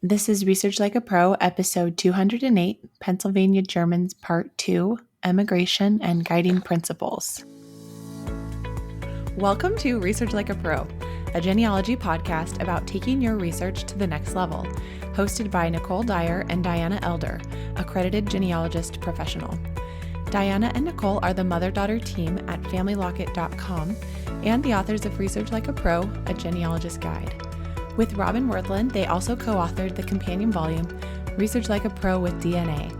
This is Research Like a Pro, episode 208, Pennsylvania Germans, Part 2, Emigration and Guiding Principles. Welcome to Research Like a Pro, a genealogy podcast about taking your research to the next level, hosted by Nicole Dyer and Diana Elder, accredited genealogist professional. Diana and Nicole are the mother-daughter team at FamilyLocket.com and the authors of Research Like a Pro, a genealogist guide. With Robin Worthland, they also co-authored the companion volume, Research Like a Pro with DNA.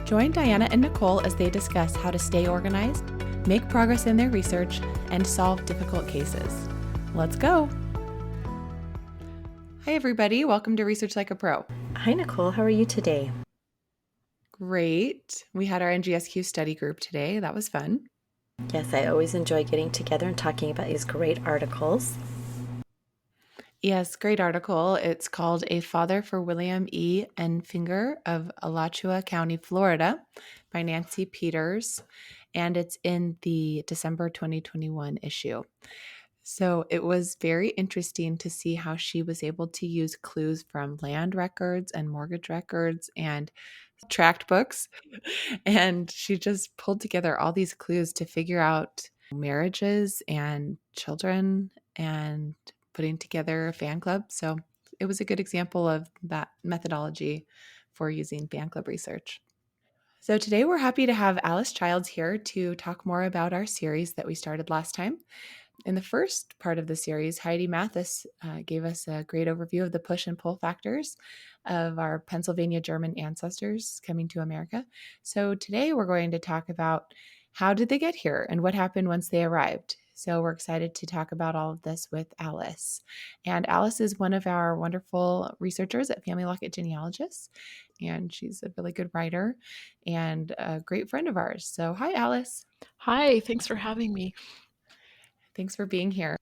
Join Diana and Nicole as they discuss how to stay organized, make progress in their research, and solve difficult cases. Let's go! Hi everybody, welcome to Research Like a Pro. Hi Nicole, how are you today? Great. We had our NGSQ study group today. That was fun. Yes, I always enjoy getting together and talking about these great articles. Yes, great article. It's called A Father for William E. Enfinger of Alachua County, Florida by Nancy Peters, and it's in the December 2021 issue. So it was very interesting to see how she was able to use clues from land records and mortgage records and tract books. And she just pulled together all these clues to figure out marriages and children and putting together a fan club. So it was a good example of that methodology for using fan club research. So today we're happy to have Alice Childs here to talk more about our series that we started last time. In the first part of the series, Heidi Mathis gave us a great overview of the push and pull factors of our Pennsylvania German ancestors coming to America. So today we're going to talk about how did they get here and what happened once they arrived. So we're excited to talk about all of this with Alice. And Alice is one of our wonderful researchers at Family Locket Genealogists, and she's a really good writer and a great friend of ours. So hi, Alice. Hi, thanks for having me. Thanks for being here.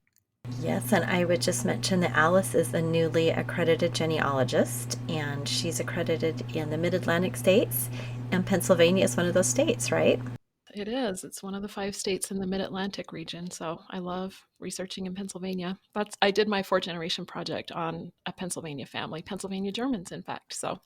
Yes, and I would just mention that Alice is a newly accredited genealogist, and she's accredited in the Mid-Atlantic states, and Pennsylvania is one of those states, right? It is. It's one of the 5 states in the Mid-Atlantic region, so I love researching in Pennsylvania. I did my 4th generation project on a Pennsylvania family, Pennsylvania Germans, in fact, so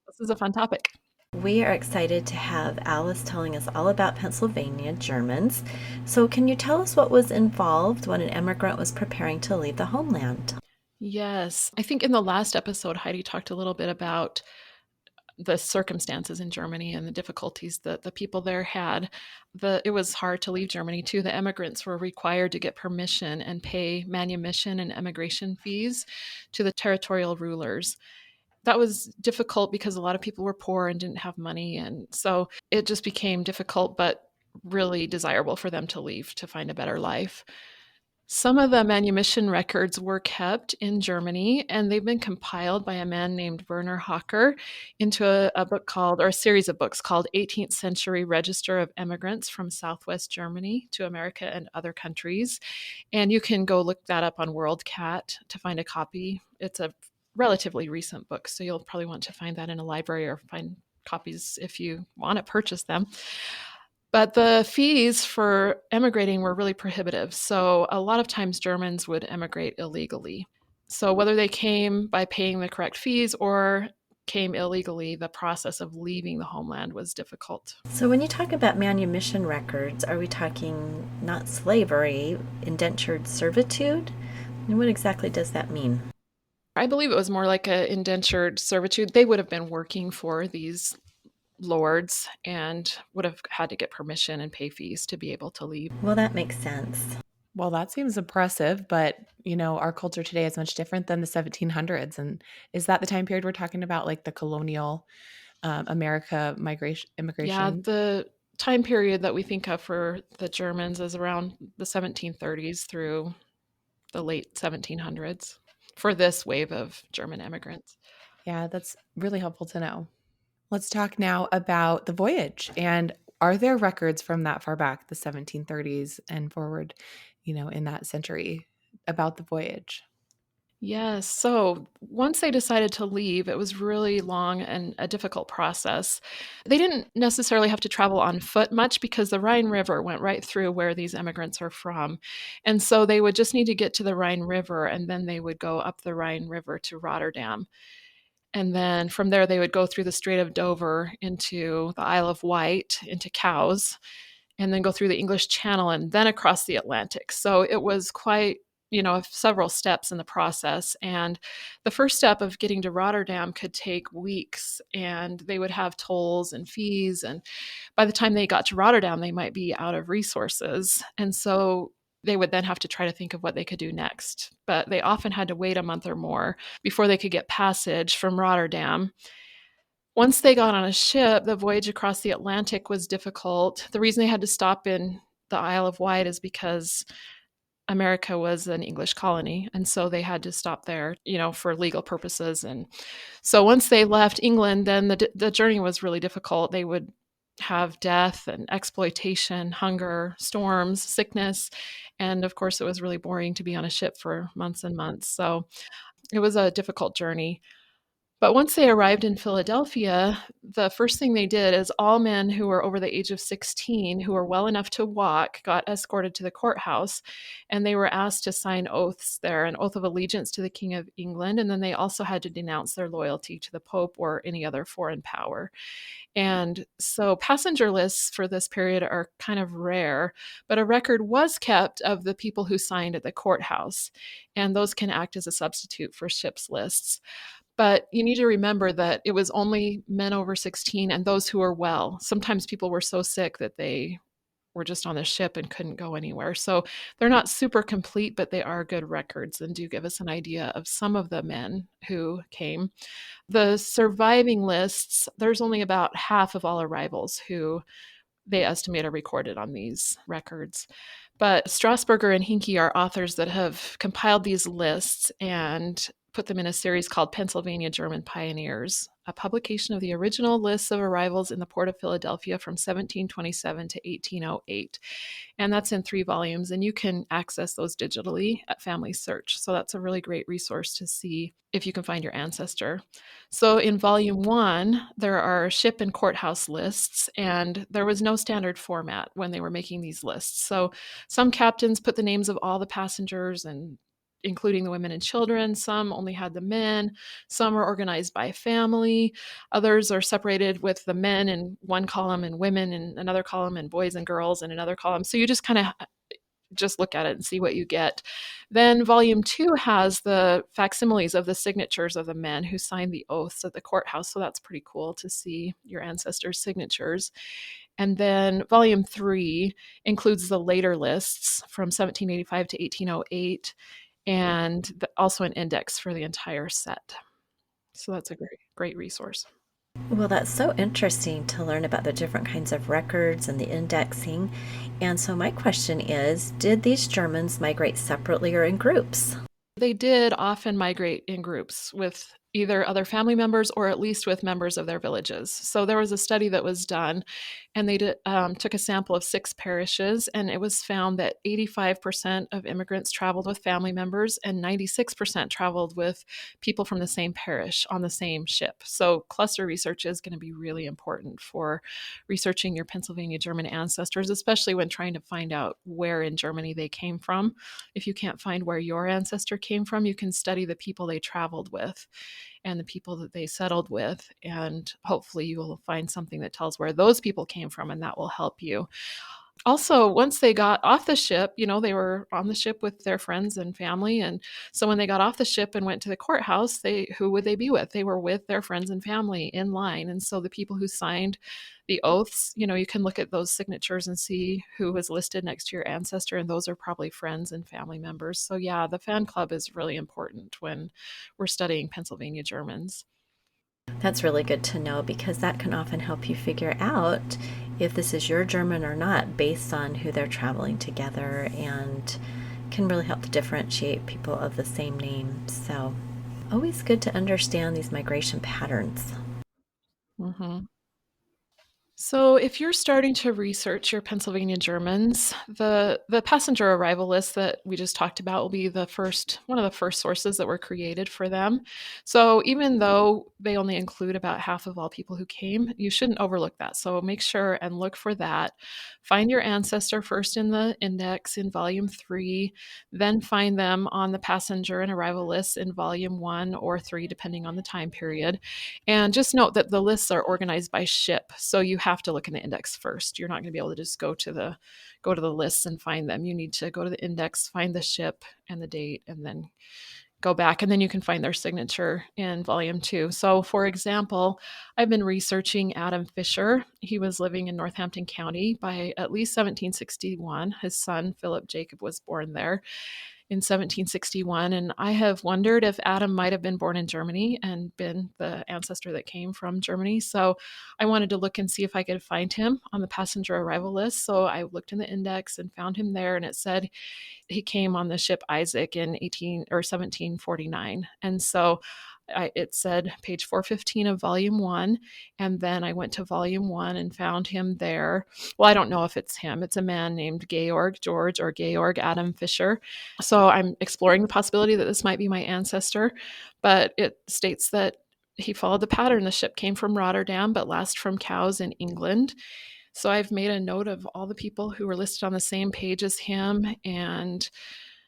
this is a fun topic. We are excited to have Alice telling us all about Pennsylvania Germans. So can you tell us what was involved when an immigrant was preparing to leave the homeland? Yes. I think in the last episode, Heidi talked a little bit about the circumstances in Germany and the difficulties that the people there had. It was hard to leave Germany too. The immigrants were required to get permission and pay manumission and emigration fees to the territorial rulers. That was difficult because a lot of people were poor and didn't have money. And so it just became difficult, but really desirable for them to leave to find a better life. Some of the manumission records were kept in Germany, and they've been compiled by a man named Werner Hocker into a book called, or a series of books called 18th Century Register of Emigrants from Southwest Germany to America and Other Countries. And you can go look that up on WorldCat to find a copy. It's a relatively recent book, so you'll probably want to find that in a library or find copies if you want to purchase them. But the fees for emigrating were really prohibitive. So a lot of times Germans would emigrate illegally. So whether they came by paying the correct fees or came illegally, the process of leaving the homeland was difficult. So when you talk about manumission records, are we talking not slavery, indentured servitude? And what exactly does that mean? I believe it was more like an indentured servitude. They would have been working for these lords and would have had to get permission and pay fees to be able to leave. Well, that makes sense. Well, that seems impressive, but our culture today is much different than the 1700s. And is that the time period we're talking about, like the colonial America immigration? Yeah, the time period that we think of for the Germans is around the 1730s through the late 1700s for this wave of German immigrants. Yeah, that's really helpful to know. Let's talk now about the voyage. And are there records from that far back, the 1730s and forward, in that century about the voyage? Yes. So once they decided to leave, it was really long and a difficult process. They didn't necessarily have to travel on foot much because the Rhine River went right through where these immigrants are from. And so they would just need to get to the Rhine River and then they would go up the Rhine River to Rotterdam. And then from there, they would go through the Strait of Dover into the Isle of Wight, into Cowes, and then go through the English Channel and then across the Atlantic. So it was quite, several steps in the process. And the first step of getting to Rotterdam could take weeks, and they would have tolls and fees. And by the time they got to Rotterdam, they might be out of resources. And so they would then have to try to think of what they could do next. But they often had to wait a month or more before they could get passage from Rotterdam. Once they got on a ship, the voyage across the Atlantic was difficult. The reason they had to stop in the Isle of Wight is because America was an English colony, and so they had to stop there, for legal purposes. And so once they left England, then the journey was really difficult. They would have death and exploitation, hunger, storms, sickness, and of course, it was really boring to be on a ship for months and months. So it was a difficult journey. But once they arrived in Philadelphia, the first thing they did is all men who were over the age of 16, who were well enough to walk, got escorted to the courthouse, and they were asked to sign oaths there, an oath of allegiance to the King of England, and then they also had to denounce their loyalty to the Pope or any other foreign power. And so passenger lists for this period are kind of rare, but a record was kept of the people who signed at the courthouse, and those can act as a substitute for ships lists. But you need to remember that it was only men over 16 and those who were well. Sometimes people were so sick that they were just on the ship and couldn't go anywhere. So they're not super complete, but they are good records and do give us an idea of some of the men who came. The surviving lists, there's only about half of all arrivals who they estimate are recorded on these records. But Strasburger and Hinkie are authors that have compiled these lists and put them in a series called Pennsylvania German Pioneers, a publication of the original lists of arrivals in the port of Philadelphia from 1727 to 1808. And that's in 3 volumes, and you can access those digitally at Family Search. So that's a really great resource to see if you can find your ancestor. So in volume 1, there are ship and courthouse lists, and there was no standard format when they were making these lists. So some captains put the names of all the passengers and including the women and children. Some only had the men. Some are organized by family. Others are separated with the men in one column and women in another column and boys and girls in another column. So you just kind of just look at it and see what you get. Then volume 2 has the facsimiles of the signatures of the men who signed the oaths at the courthouse. So that's pretty cool to see your ancestors' signatures. And then volume 3 includes the later lists from 1785 to 1808 and also an index for the entire set. So that's a great resource. Well, that's so interesting to learn about the different kinds of records and the indexing. And so my question is, did these Germans migrate separately or in groups? They did often migrate in groups with either other family members or at least with members of their villages. So there was a study that was done, and they took a sample of 6 parishes, and it was found that 85% of immigrants traveled with family members and 96% traveled with people from the same parish on the same ship. So cluster research is going to be really important for researching your Pennsylvania German ancestors, especially when trying to find out where in Germany they came from. If you can't find where your ancestor came from, you can study the people they traveled with and the people that they settled with. And hopefully you will find something that tells where those people came from, and that will help you. Also, once they got off the ship, they were on the ship with their friends and family. And so when they got off the ship and went to the courthouse, who would they be with? They were with their friends and family in line. And so the people who signed the oaths, you can look at those signatures and see who was listed next to your ancestor. And those are probably friends and family members. So yeah, the fan club is really important when we're studying Pennsylvania Germans. That's really good to know because that can often help you figure out if this is your German or not based on who they're traveling together, and can really help to differentiate people of the same name. So always good to understand these migration patterns. Mm-hmm. So, if you're starting to research your Pennsylvania Germans, the passenger arrival list that we just talked about will be the first one of the first sources that were created for them. So, even though they only include about half of all people who came, you shouldn't overlook that. So, make sure and look for that. Find your ancestor first in the index in volume 3, then find them on the passenger and arrival lists in volume 1 or 3 depending on the time period. And just note that the lists are organized by ship, so you have to look in the index first. You're not going to be able to just go to the lists and find them. You need to go to the index, find the ship and the date, and then go back, and then you can find their signature in volume 2. So, for example, I've been researching Adam Fisher. He was living in Northampton County by at least 1761. His son, Philip Jacob, was born there in 1761. And I have wondered if Adam might have been born in Germany and been the ancestor that came from Germany. So I wanted to look and see if I could find him on the passenger arrival list. So I looked in the index and found him there, and it said he came on the ship Isaac in 1749. And so it said page 415 of volume 1. And then I went to volume 1 and found him there. Well, I don't know if it's him. It's a man named Georg George or Georg Adam Fisher. So I'm exploring the possibility that this might be my ancestor, but it states that he followed the pattern. The ship came from Rotterdam, but last from Cowes in England. So I've made a note of all the people who were listed on the same page as him. And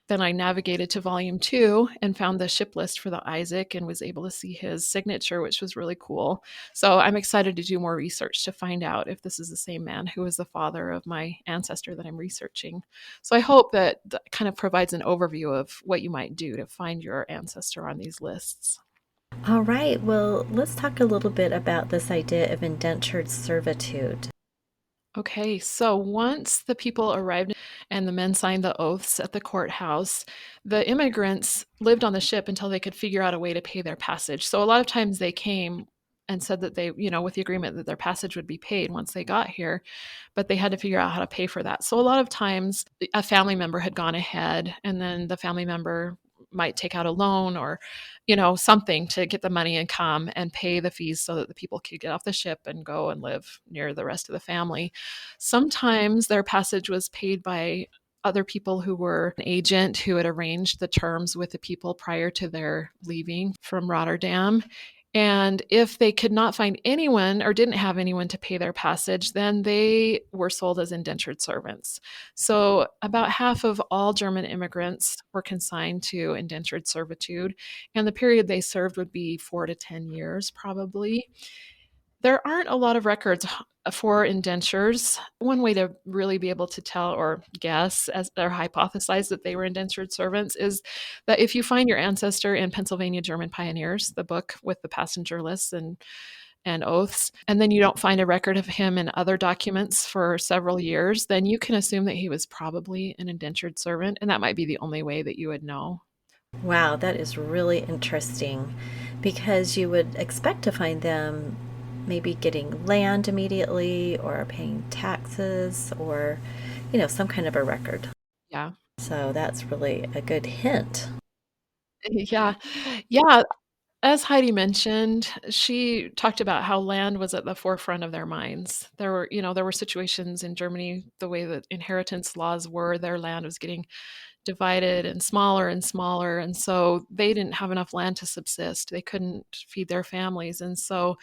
then I navigated to volume 2 and found the ship list for the Isaac and was able to see his signature, which was really cool. So I'm excited to do more research to find out if this is the same man who is the father of my ancestor that I'm researching. So I hope that kind of provides an overview of what you might do to find your ancestor on these lists. All right, well, let's talk a little bit about this idea of indentured servitude. Okay, so once the people arrived and the men signed the oaths at the courthouse, the immigrants lived on the ship until they could figure out a way to pay their passage. So a lot of times they came and said that they, with the agreement that their passage would be paid once they got here, but they had to figure out how to pay for that. So a lot of times a family member had gone ahead, and then the family member might take out a loan or something to get the money and come and pay the fees so that the people could get off the ship and go and live near the rest of the family. Sometimes their passage was paid by other people who were an agent who had arranged the terms with the people prior to their leaving from Rotterdam. And if they could not find anyone or didn't have anyone to pay their passage, then they were sold as indentured servants. So about half of all German immigrants were consigned to indentured servitude, and the period they served would be 4 to 10 years, probably. There aren't a lot of records for indentures. One way to really be able to tell or guess or hypothesize that they were indentured servants is that if you find your ancestor in Pennsylvania German Pioneers, the book with the passenger lists and oaths, and then you don't find a record of him in other documents for several years, then you can assume that he was probably an indentured servant, and that might be the only way that you would know. Wow, that is really interesting because you would expect to find them maybe getting land immediately or paying taxes or, some kind of a record. Yeah. So that's really a good hint. Yeah. Yeah. As Heidi mentioned, she talked about how land was at the forefront of their minds. There were situations in Germany, the way that inheritance laws were, their land was getting divided and smaller and smaller. And so they didn't have enough land to subsist. They couldn't feed their families. And so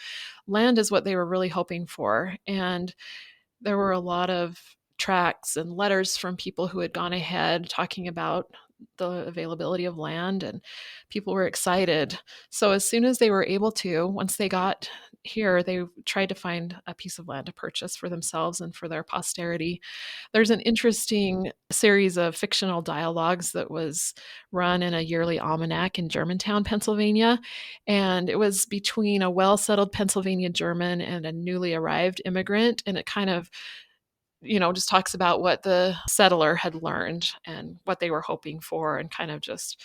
land is what they were really hoping for. And there were a lot of tracts and letters from people who had gone ahead talking about the availability of land, and people were excited. So as soon as they were able to, once they got here, they tried to find a piece of land to purchase for themselves and for their posterity. There's an interesting series of fictional dialogues that was run in a yearly almanac in Germantown, Pennsylvania, and it was between a well-settled Pennsylvania German and a newly arrived immigrant, and it kind of just talks about what the settler had learned and what they were hoping for, and kind of just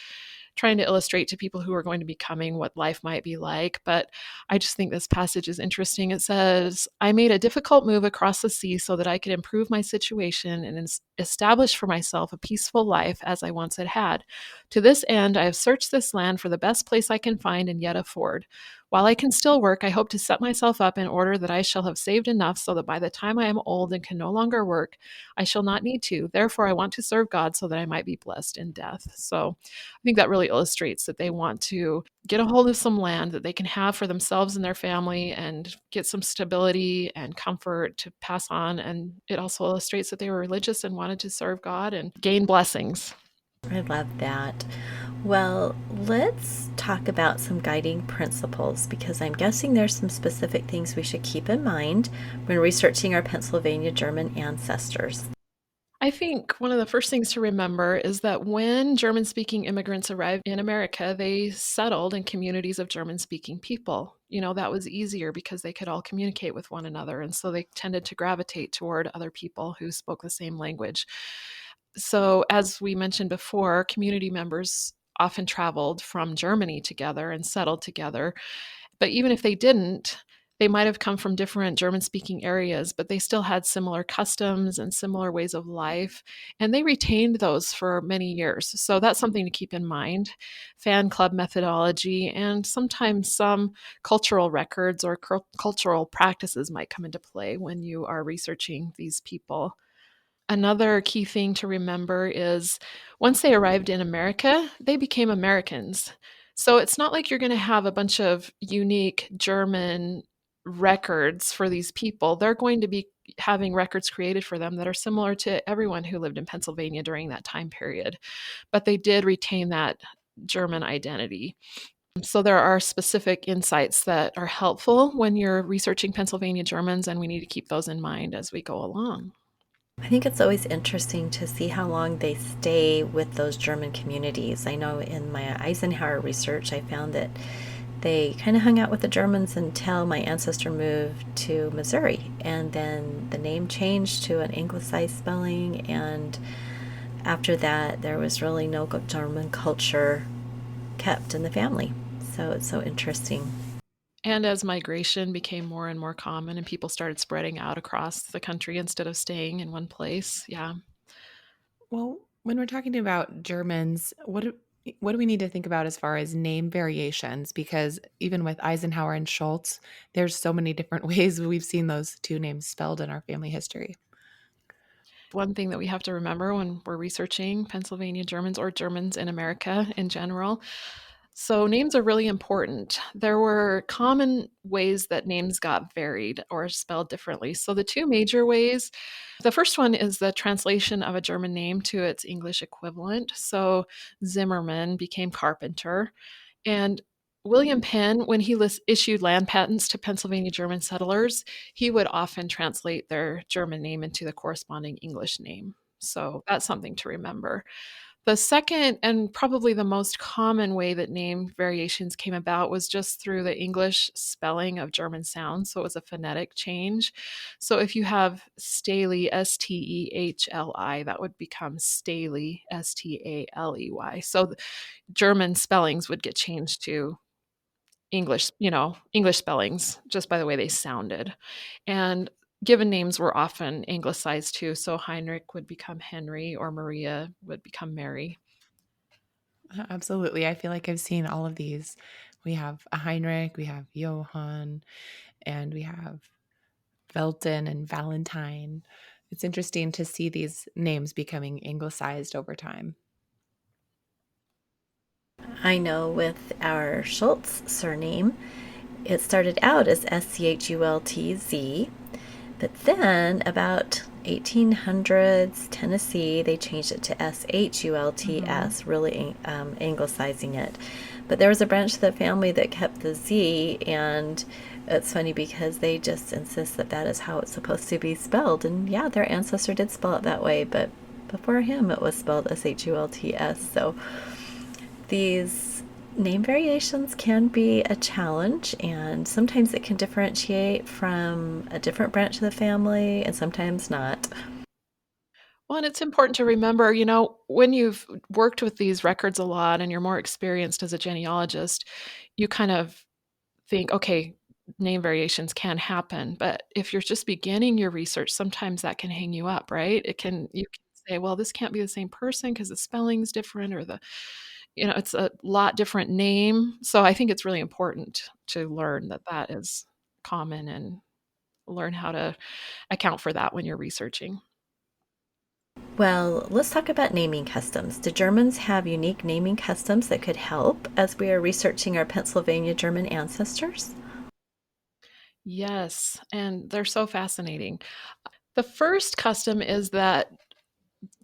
trying to illustrate to people who are going to be coming what life might be like. But I just think this passage is interesting. It says, "I made a difficult move across the sea so that I could improve my situation and establish for myself a peaceful life as I once had had. To this end, I have searched this land for the best place I can find and yet afford. While I can still work, I hope to set myself up in order that I shall have saved enough so that by the time I am old and can no longer work, I shall not need to. Therefore, I want to serve God so that I might be blessed in death. So I think that really illustrates that they want to get a hold of some land that they can have for themselves and their family and get some stability and comfort to pass on. And it also illustrates that they were religious and wanted to serve God and gain blessings. I love that. Well, let's talk about some guiding principles because I'm guessing there's some specific things we should keep in mind when researching our Pennsylvania German ancestors. I think one of the first things to remember is that when German speaking immigrants arrived in America, they settled in communities of German speaking people. That was easier because they could all communicate with one another. And so they tended to gravitate toward other people who spoke the same language. So, as we mentioned before, community members often traveled from Germany together and settled together. But even if they didn't, they might have come from different German speaking areas, but they still had similar customs and similar ways of life. And they retained those for many years. So that's something to keep in mind. Fan club methodology and sometimes some cultural records or cultural practices might come into play when you are researching these people. Another key thing to remember is once they arrived in America, they became Americans. So it's not like you're going to have a bunch of unique German records for these people. They're going to be having records created for them that are similar to everyone who lived in Pennsylvania during that time period. But they did retain that German identity. So there are specific insights that are helpful when you're researching Pennsylvania Germans, and we need to keep those in mind as we go along. I think it's always interesting to see how long they stay with those German communities. I know in my Eisenhower research, I found that they kind of hung out with the Germans until my ancestor moved to Missouri. And then the name changed to an anglicized spelling. And after that, there was really no German culture kept in the family. So it's so interesting. And as migration became more and more common and people started spreading out across the country instead of staying in one place, yeah. Well, when we're talking about Germans, what do we need to think about as far as name variations? Because even with Eisenhower and Schultz, there's so many different ways we've seen those two names spelled in our family history. One thing that we have to remember when we're researching Pennsylvania Germans or Germans in America in general. So, names are really important. There were common ways that names got varied or spelled differently. So, the two major ways, the first one is the translation of a German name to its English equivalent. So, Zimmerman became carpenter. And William Penn, when he issued land patents to Pennsylvania German settlers, he would often translate their German name into the corresponding English name. So that's something to remember. The second and probably the most common way that name variations came about was just through the English spelling of German sounds. So it was a phonetic change. So if you have Staley, Stehli, that would become Staley, Staley. So German spellings would get changed to English spellings just by the way they sounded. And given names were often anglicized too. So Heinrich would become Henry or Maria would become Mary. Absolutely. I feel like I've seen all of these. We have a Heinrich, we have Johann, and we have Velton and Valentine. It's interesting to see these names becoming anglicized over time. I know with our Schultz surname, it started out as Schultz, but then about 1800s Tennessee, they changed it to Shults, really anglicizing it. But there was a branch of the family that kept the Z, and it's funny because they just insist that that is how it's supposed to be spelled. And yeah, their ancestor did spell it that way, but before him it was spelled Shults. So these name variations can be a challenge, and sometimes it can differentiate from a different branch of the family, and sometimes not. Well, and it's important to remember, when you've worked with these records a lot and you're more experienced as a genealogist, you kind of think, okay, name variations can happen. But if you're just beginning your research, sometimes that can hang you up, right? You can say, well, this can't be the same person because the spelling's different or It's a lot different name. So I think it's really important to learn that that is common and learn how to account for that when you're researching. Well, let's talk about naming customs. Do Germans have unique naming customs that could help as we are researching our Pennsylvania German ancestors? Yes, and they're so fascinating. The first custom is that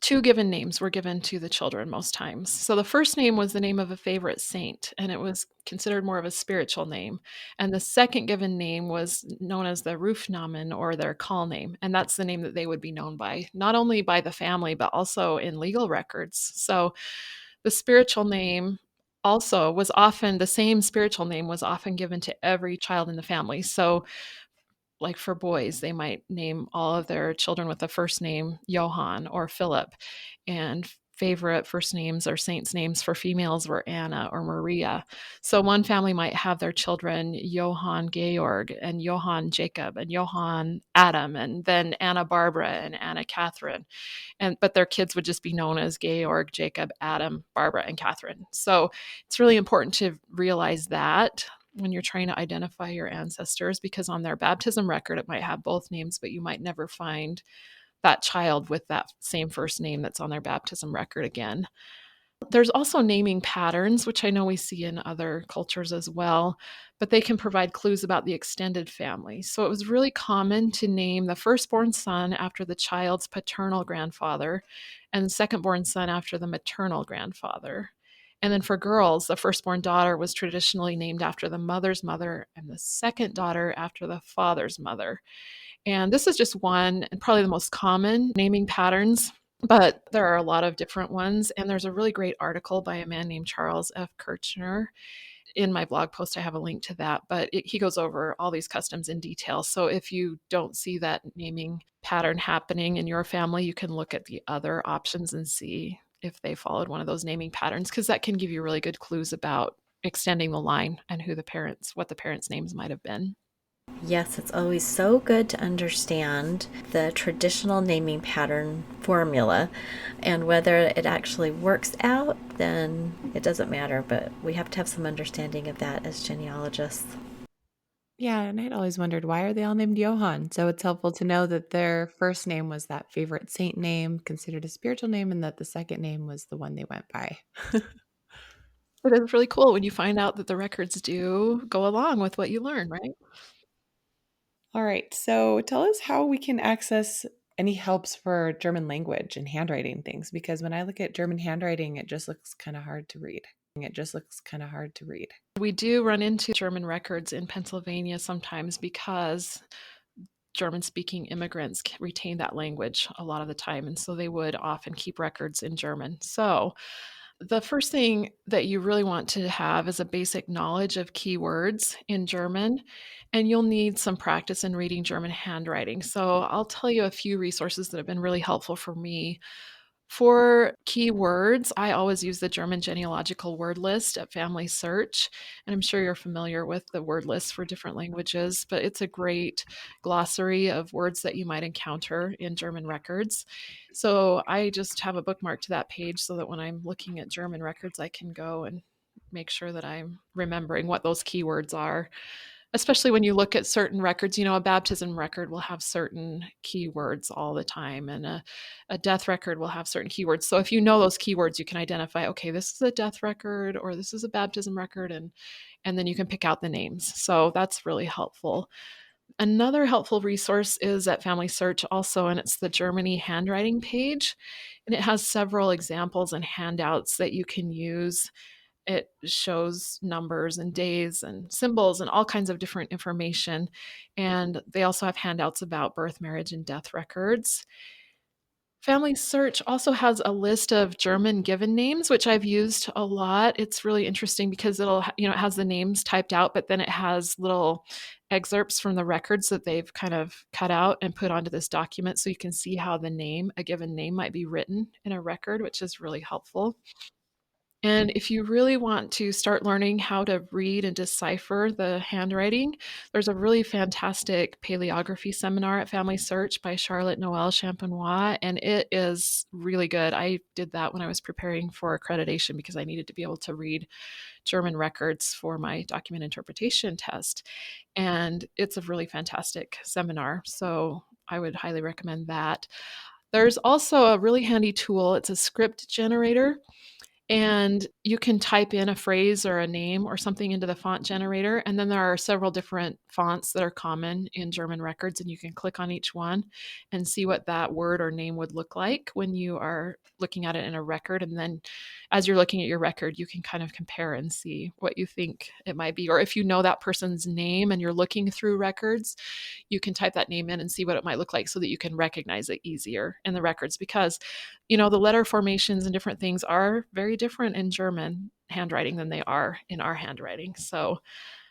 two given names were given to the children most times. So the first name was the name of a favorite saint, and it was considered more of a spiritual name. And the second given name was known as the Rufnamen, or their call name. And that's the name that they would be known by, not only by the family, but also in legal records. So the spiritual name also was often the same spiritual name was often given to every child in the family. So like for boys, they might name all of their children with the first name Johann or Philip. And favorite first names or saints' names for females were Anna or Maria. So one family might have their children Johann Georg and Johann Jacob and Johann Adam, and then Anna Barbara and Anna Catherine. But their kids would just be known as Georg, Jacob, Adam, Barbara, and Catherine. So it's really important to realize that when you're trying to identify your ancestors, because on their baptism record it might have both names, but you might never find that child with that same first name that's on their baptism record again. There's also naming patterns, which I know we see in other cultures as well, but they can provide clues about the extended family. So it was really common to name the firstborn son after the child's paternal grandfather and the secondborn son after the maternal grandfather. And then for girls, the firstborn daughter was traditionally named after the mother's mother and the second daughter after the father's mother. And this is just one and probably the most common naming patterns, but there are a lot of different ones. And there's a really great article by a man named Charles F. Kirchner. In my blog post, I have a link to that, but he goes over all these customs in detail. So if you don't see that naming pattern happening in your family, you can look at the other options and see if they followed one of those naming patterns, because that can give you really good clues about extending the line and what the parents' names might have been. Yes, it's always so good to understand the traditional naming pattern formula, and whether it actually works out, then it doesn't matter, but we have to have some understanding of that as genealogists. Yeah, and I'd always wondered, why are they all named Johann? So it's helpful to know that their first name was that favorite saint name, considered a spiritual name, and that the second name was the one they went by. It is really cool when you find out that the records do go along with what you learn, right? All right, so tell us how we can access any helps for German language and handwriting things, because when I look at German handwriting, it just looks kind of hard to read. It just looks kind of hard to read. We do run into German records in Pennsylvania sometimes because German speaking immigrants retain that language a lot of the time. And so they would often keep records in German. So the first thing that you really want to have is a basic knowledge of keywords in German, and you'll need some practice in reading German handwriting. So I'll tell you a few resources that have been really helpful for me. For keywords, I always use the German genealogical word list at Family Search. And I'm sure you're familiar with the word list for different languages, but it's a great glossary of words that you might encounter in German records. So I just have a bookmark to that page so that when I'm looking at German records, I can go and make sure that I'm remembering what those keywords are, especially when you look at certain records. A baptism record will have certain keywords all the time, and a death record will have certain keywords. So if you know those keywords, you can identify, okay, this is a death record or this is a baptism record, and then you can pick out the names. So that's really helpful. Another helpful resource is at Family Search also, and it's the Germany handwriting page. And it has several examples and handouts that you can use. It shows numbers and days and symbols and all kinds of different information. And they also have handouts about birth, marriage, and death records. Family Search also has a list of German given names, which I've used a lot. It's really interesting because it has the names typed out, but then it has little excerpts from the records that they've kind of cut out and put onto this document, so you can see how a given name might be written in a record, which is really helpful. And if you really want to start learning how to read and decipher the handwriting, there's a really fantastic paleography seminar at Family Search by Charlotte Noel Champenois, and it is really good. I did that when I was preparing for accreditation because I needed to be able to read German records for my document interpretation test. And it's a really fantastic seminar. So I would highly recommend that. There's also a really handy tool. It's a script generator, and you can type in a phrase or a name or something into the font generator. And then there are several different fonts that are common in German records, and you can click on each one and see what that word or name would look like when you are looking at it in a record. And then as you're looking at your record, you can kind of compare and see what you think it might be. Or if you know that person's name and you're looking through records, you can type that name in and see what it might look like so that you can recognize it easier in the records, because the letter formations and different things are very different in German handwriting than they are in our handwriting. So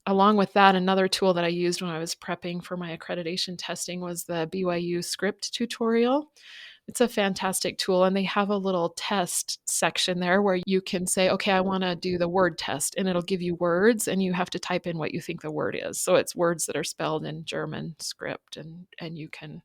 along with that, another tool that I used when I was prepping for my accreditation testing was the Byu Script tutorial. It's a fantastic tool, and they have a little test section there where you can say, okay, I want to do the word test, and it'll give you words, and you have to type in what you think the word is. So it's words that are spelled in German script, and you can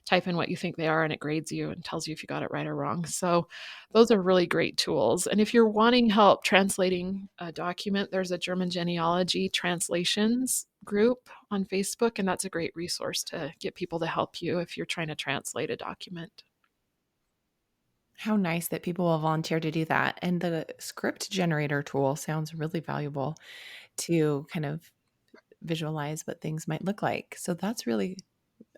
type in what you think they are, and it grades you and tells you if you got it right or wrong. So those are really great tools. And if you're wanting help translating a document, there's a German genealogy translations group on Facebook, and that's a great resource to get people to help you if you're trying to translate a document. How nice that people will volunteer to do that. And the script generator tool sounds really valuable to kind of visualize what things might look like. So that's really,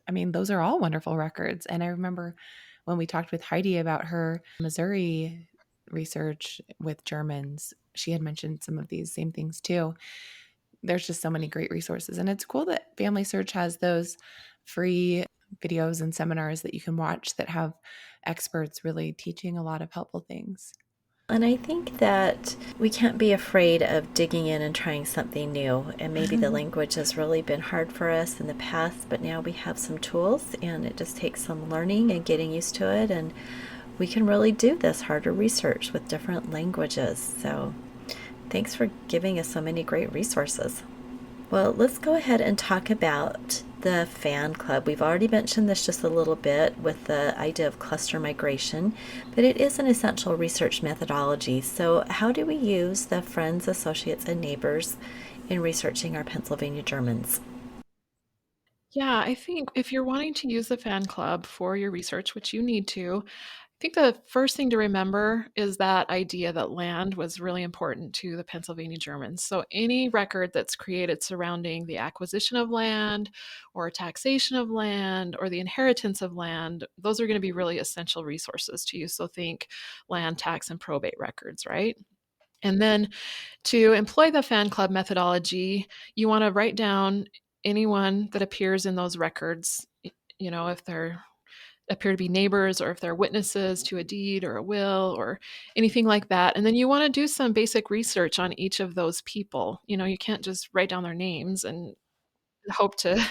those are all wonderful records. And I remember when we talked with Heidi about her Missouri research with Germans, she had mentioned some of these same things too. There's just so many great resources. And it's cool that Family Search has those free videos and seminars that you can watch that have experts really teaching a lot of helpful things. And I think that we can't be afraid of digging in and trying something new. And maybe the language has really been hard for us in the past, but now we have some tools, and it just takes some learning and getting used to it. And we can really do this harder research with different languages. So thanks for giving us so many great resources. Well, let's go ahead and talk about the fan club. We've already mentioned this just a little bit with the idea of cluster migration, but it is an essential research methodology. So how do we use the friends, associates, and neighbors in researching our Pennsylvania Germans? Yeah, I think if you're wanting to use the fan club for your research, which you need to, I think the first thing to remember is that idea that land was really important to the Pennsylvania Germans. So any record that's created surrounding the acquisition of land or taxation of land or the inheritance of land, those are going to be really essential resources to you. So think land, tax, and probate records, right? And then to employ the fan club methodology, you want to write down anyone that appears in those records, if they're appear to be neighbors or if they're witnesses to a deed or a will or anything like that. And then you want to do some basic research on each of those people. You can't just write down their names and hope to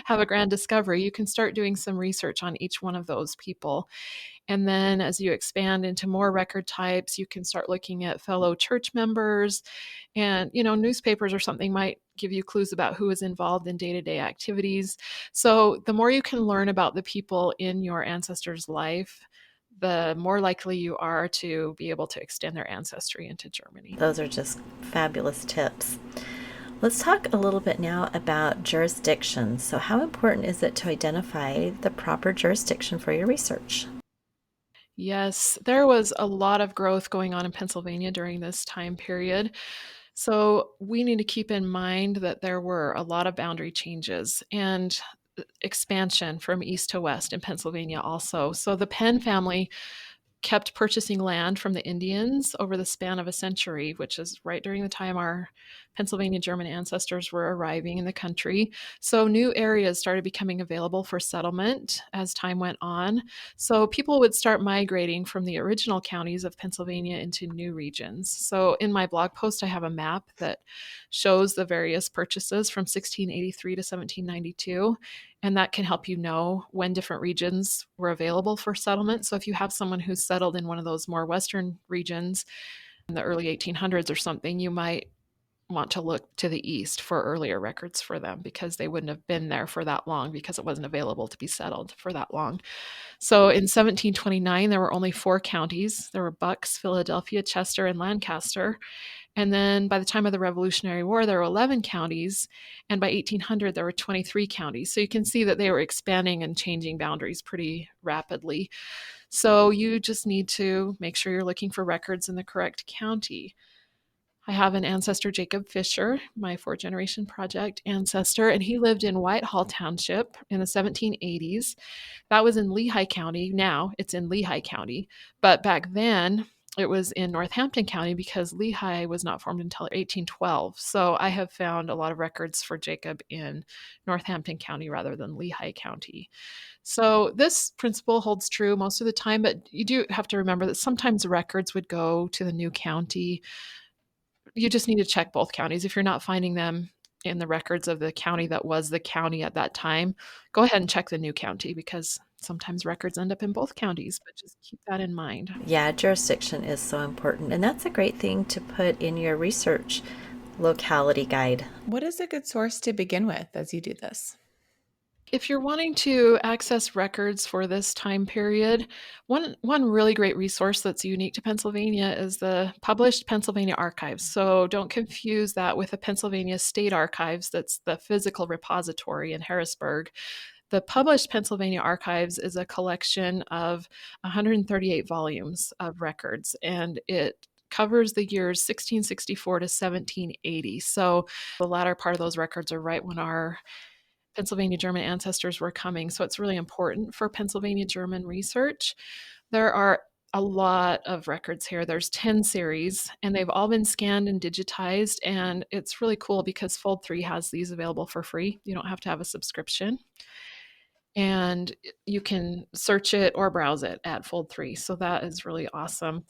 have a grand discovery. You can start doing some research on each one of those people. And then as you expand into more record types, you can start looking at fellow church members, and, newspapers or something might give you clues about who is involved in day-to-day activities. So the more you can learn about the people in your ancestor's life, the more likely you are to be able to extend their ancestry into Germany. Those are just fabulous tips. Let's talk a little bit now about jurisdiction. So how important is it to identify the proper jurisdiction for your research? Yes, there was a lot of growth going on in Pennsylvania during this time period. So we need to keep in mind that there were a lot of boundary changes and expansion from east to west in Pennsylvania also. So the Penn family kept purchasing land from the Indians over the span of a century, which is right during the time our Pennsylvania German ancestors were arriving in the country. So new areas started becoming available for settlement as time went on. So people would start migrating from the original counties of Pennsylvania into new regions. So in my blog post, I have a map that shows the various purchases from 1683 to 1792. And that can help you know when different regions were available for settlement. So if you have someone who's settled in one of those more western regions, in the early 1800s or something, you might want to look to the east for earlier records for them because they wouldn't have been there for that long because it wasn't available to be settled for that long. So in 1729, there were only 4 counties. There were Bucks, Philadelphia, Chester, and Lancaster. And then by the time of the Revolutionary War, there were 11 counties. And by 1800, there were 23 counties. So you can see that they were expanding and changing boundaries pretty rapidly. So you just need to make sure you're looking for records in the correct county. I have an ancestor, Jacob Fisher, my 4th-generation project ancestor, and he lived in Whitehall Township in the 1780s. That was in Lehigh County. Now it's in Lehigh County. But back then, it was in Northampton County because Lehigh was not formed until 1812. So I have found a lot of records for Jacob in Northampton County rather than Lehigh County. So this principle holds true most of the time, but you do have to remember that sometimes records would go to the new county. You just need to check both counties. If you're not finding them in the records of the county that was the county at that time, go ahead and check the new county because sometimes records end up in both counties, but just keep that in mind. Yeah, jurisdiction is so important. And that's a great thing to put in your research locality guide. What is a good source to begin with as you do this? If you're wanting to access records for this time period, one really great resource that's unique to Pennsylvania is the published Pennsylvania Archives. So don't confuse that with the Pennsylvania State Archives. That's the physical repository in Harrisburg. The published Pennsylvania Archives is a collection of 138 volumes of records, and it covers the years 1664 to 1780. So the latter part of those records are right when our Pennsylvania German ancestors were coming. So it's really important for Pennsylvania German research. There are a lot of records here. There's 10 series, and they've all been scanned and digitized. And it's really cool because Fold 3 has these available for free. You don't have to have a subscription. And you can search it or browse it at Fold 3. So that is really awesome.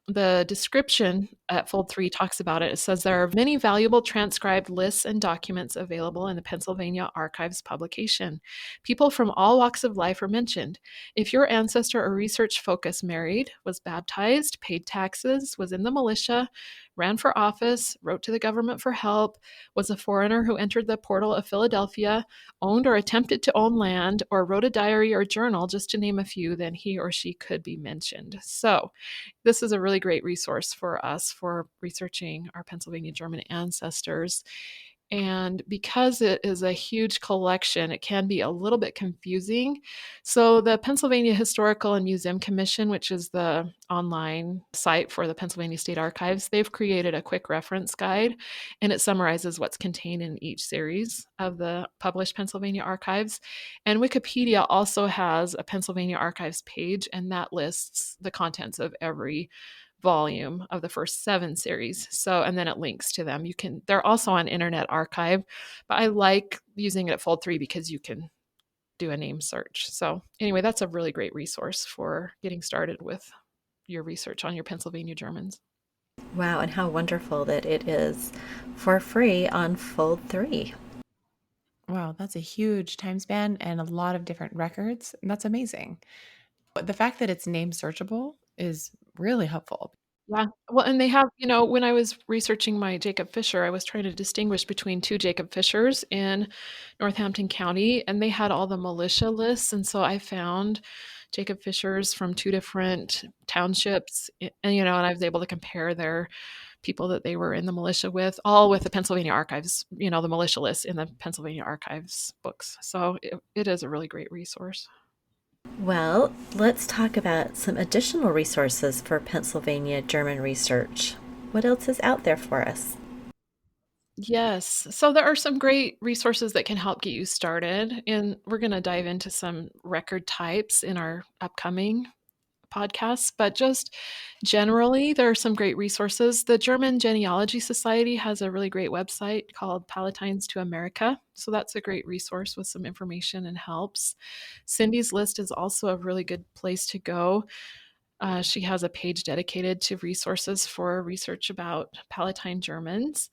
The description at Fold 3 talks about it. It says there are many valuable transcribed lists and documents available in the Pennsylvania Archives publication. People from all walks of life are mentioned. If your ancestor or research focus married, was baptized, paid taxes, was in the militia, ran for office, wrote to the government for help, was a foreigner who entered the portal of Philadelphia, owned or attempted to own land, or wrote a diary or journal, just to name a few, then he or she could be mentioned. So this is a really great resource for us for researching our Pennsylvania German ancestors. And because it is a huge collection, it can be a little bit confusing. So, the Pennsylvania Historical and Museum Commission, which is the online site for the Pennsylvania State Archives, they've created a quick reference guide, and it summarizes what's contained in each series of the published Pennsylvania Archives. And Wikipedia also has a Pennsylvania Archives page, and that lists the contents of every volume of the first 7 series. So, and then it links to them. They're also on Internet Archive, but I like using it at Fold 3 because you can do a name search. So, anyway, that's a really great resource for getting started with your research on your Pennsylvania Germans. Wow, and how wonderful that it is for free on Fold 3. Wow, that's a huge time span and a lot of different records. And that's amazing. But the fact that it's name searchable is really helpful. Yeah. Well, and they have, when I was researching my Jacob Fisher, I was trying to distinguish between 2 Jacob Fishers in Northampton County, and they had all the militia lists. And so I found Jacob Fishers from 2 different townships, and I was able to compare their people that they were in the militia with, all with the Pennsylvania Archives, the militia list in the Pennsylvania Archives books. So it is a really great resource. Well, let's talk about some additional resources for Pennsylvania German research. What else is out there for us? Yes. So there are some great resources that can help get you started. And we're going to dive into some record types in our upcoming podcasts. But just generally, there are some great resources. The German Genealogy Society has a really great website called Palatines to America. So that's a great resource with some information and helps. Cindy's List is also a really good place to go. She has a page dedicated to resources for research about Palatine Germans.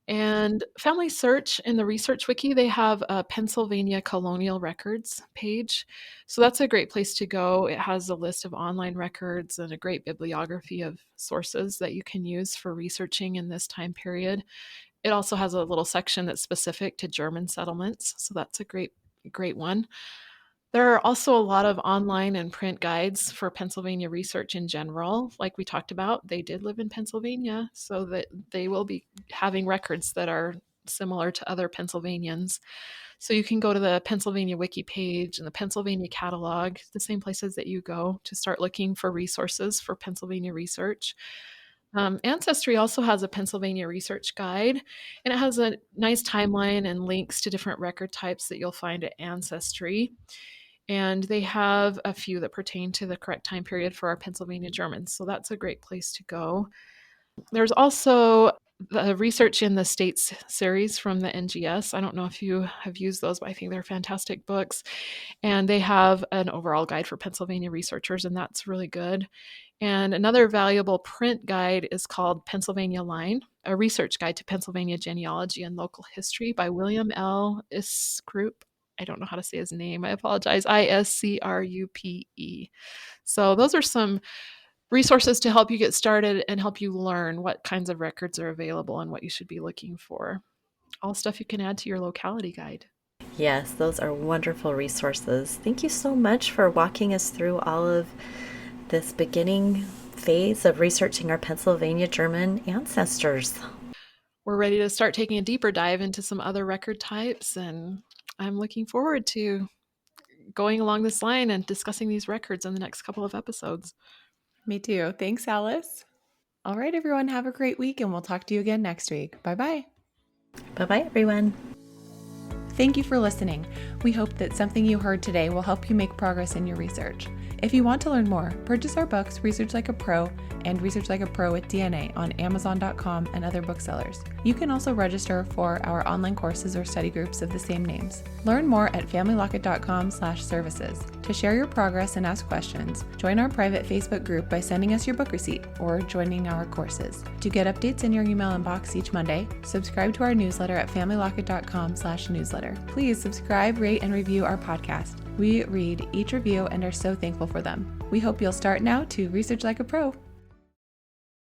And Family Search in the Research Wiki, they have a Pennsylvania Colonial Records page. So that's a great place to go. It has a list of online records and a great bibliography of sources that you can use for researching in this time period. It also has a little section that's specific to German settlements. So that's a great one. There are also a lot of online and print guides for Pennsylvania research in general. Like we talked about, they did live in Pennsylvania, so that they will be having records that are similar to other Pennsylvanians. So you can go to the Pennsylvania Wiki page and the Pennsylvania catalog, the same places that you go to start looking for resources for Pennsylvania research. Ancestry also has a Pennsylvania research guide, and it has a nice timeline and links to different record types that you'll find at Ancestry. And they have a few that pertain to the correct time period for our Pennsylvania Germans. So that's a great place to go. There's also the Research in the States series from the NGS. I don't know if you have used those, but I think they're fantastic books. And they have an overall guide for Pennsylvania researchers, and that's really good. And another valuable print guide is called Pennsylvania Line, a research guide to Pennsylvania genealogy and local history by William L. Iscrupe. I don't know how to say his name. I apologize. Iscrupe. So those are some resources to help you get started and help you learn what kinds of records are available and what you should be looking for. All stuff you can add to your locality guide. Yes, those are wonderful resources. Thank you so much for walking us through all of this beginning phase of researching our Pennsylvania German ancestors. We're ready to start taking a deeper dive into some other record types, and I'm looking forward to going along this line and discussing these records in the next couple of episodes. Me too. Thanks, Alice. All right, everyone, have a great week, and we'll talk to you again next week. Bye-bye. Bye-bye, everyone. Thank you for listening. We hope that something you heard today will help you make progress in your research. If you want to learn more, purchase our books, Research Like a Pro and Research Like a Pro with DNA on Amazon.com and other booksellers. You can also register for our online courses or study groups of the same names. Learn more at familylocket.com/services. To share your progress and ask questions, join our private Facebook group by sending us your book receipt or joining our courses. To get updates in your email inbox each Monday, subscribe to our newsletter at familylocket.com/newsletter. Please subscribe, rate, and review our podcast. We read each review and are so thankful for them. We hope you'll start now to research like a pro.